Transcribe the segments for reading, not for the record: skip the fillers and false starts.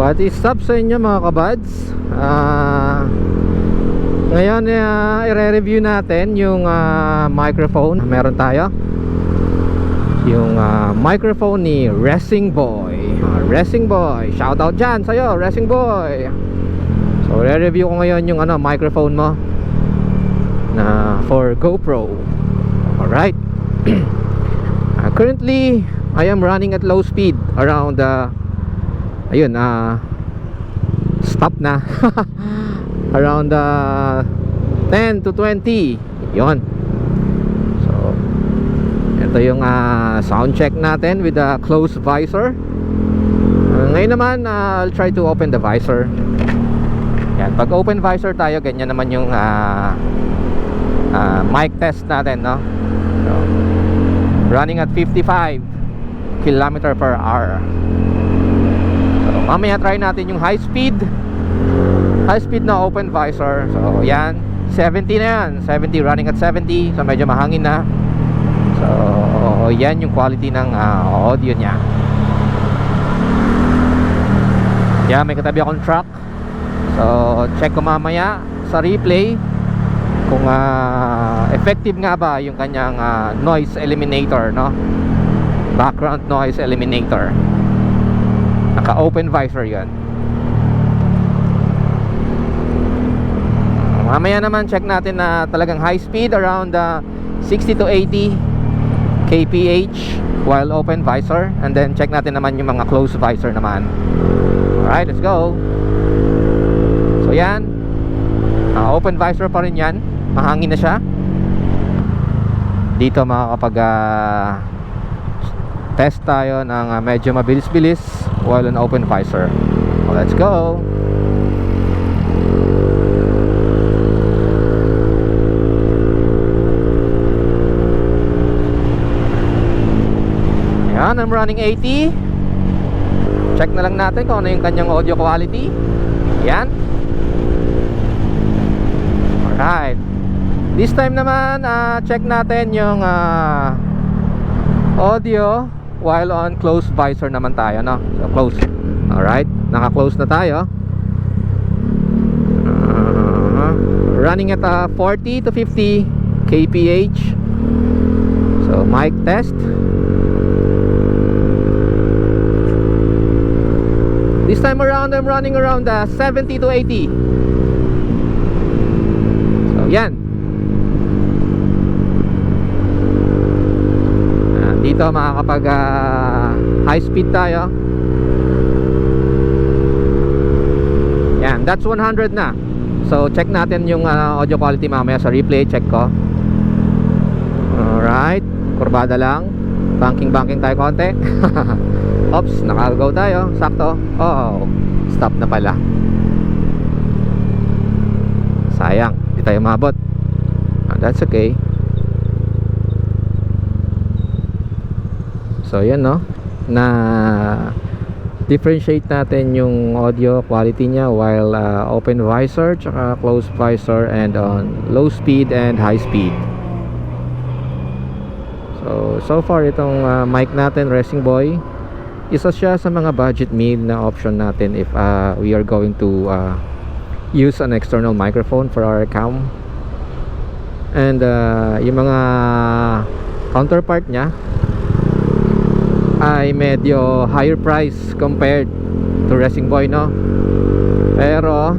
What is up sa inyo mga kabads? Ngayon i-review natin yung microphone. Meron tayo yung microphone ni Racing Boy. Racing Boy, shoutout dyan sa'yo, Racing Boy. So i-review ko ngayon yung microphone mo na for GoPro. Alright. Currently I am running at low speed around ayun, stop na. Around 10 to 20. Yon. So ito yung sound check natin with the closed visor. Ngayon naman I'll try to open the visor. Yan, pag open visor tayo, ganyan naman yung mic test natin, no? So, running at 55 km/h. So mamaya try natin yung high speed na open visor. So yan, 70 na yan, 70, running at 70. So medyo mahangin na. So yan yung quality ng audio nya. Yan, may katabi akong truck. So check ko mamaya sa replay kung effective nga ba yung kanyang noise eliminator, no? Background noise eliminator. Naka open visor yan. Mamaya naman check natin na talagang high speed around 60 to 80 kph while open visor, and then check natin naman yung mga closed visor naman. Alright, let's go. So yan, open visor pa rin yan, mahangin na siya. Dito makakapag test tayo ng medyo mabilis-bilis while on open visor. So, let's go. Yan, I'm running 80. Check na lang natin kung ano yung kanyang audio quality. Yan. Alright. This time naman check natin yung audio while on closed visor naman tayo, no? So close. Alright, naka-close na tayo. Running at 40 to 50 kph. So mic test. This time around I'm running around 70 to 80. So yan. Dito makakapag high speed tayo. Yan, that's 100 na. So check natin yung audio quality mamaya sa replay. Check ko. Alright, kurbada lang. Banking tayo konti. Oops, nakagaw tayo. Sakto. Oh, stop na pala. Sayang, di tayo mabot. That's okay. So yan, no, na differentiate natin yung audio quality nya while open visor tsaka closed visor, and on low speed and high speed. So far itong mic natin, Racing Boy, isa siya sa mga budget mid na option natin if we are going to use an external microphone for our cam. And yung mga counterpart nya ay medyo higher price compared to Racing Boy, no? Pero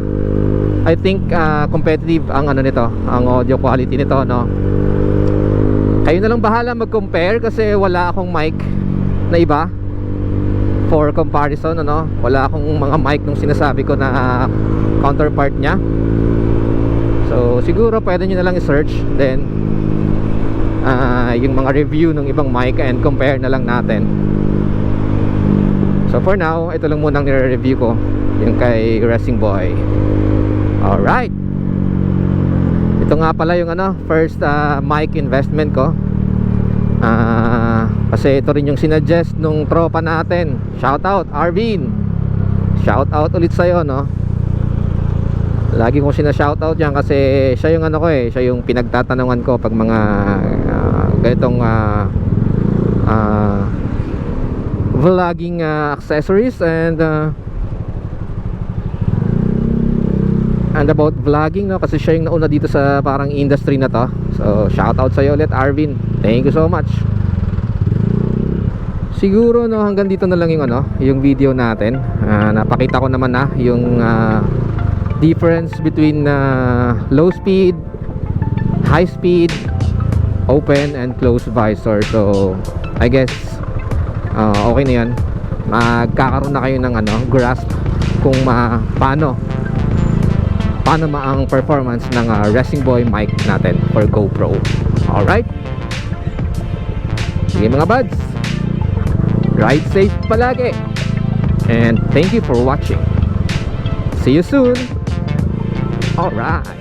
I think competitive ang nito, ang audio quality nito, no? Kayo na lang bahala mag-compare kasi wala akong mic na iba for comparison, ano? Wala akong mga mic nung sinasabi ko na counterpart nya. So siguro pwede nyo na lang i-search, then yung mga review ng ibang mic and compare na lang natin. So for now, ito lang muna ang nire-review ko, yung kay Racing Boy. Alright. Ito nga pala yung first mic investment ko. Kasi ito rin yung sinuggest nung tropa natin. Shoutout Arvin. Shoutout ulit sa'yo, no? Lagi kong sina-shoutout yan kasi siya yung siya yung pinagtatanungan ko pag mga ganitong vlogging accessories and and about vlogging, no, kasi siya yung nauna dito sa parang industry na to. So shout out sa iyo ulit, Arvin, thank you so much. Siguro, no, hanggang dito na lang yung yung video natin. Napakita ko naman na yung difference between low speed, high speed, open and closed visor. So I guess okay na yan. Magkakaroon na kayo ng grasp kung paano ang performance ng Racing Boy mic natin for GoPro. Alright, sige mga buds, ride safe palagi, and thank you for watching. See you soon. Alright.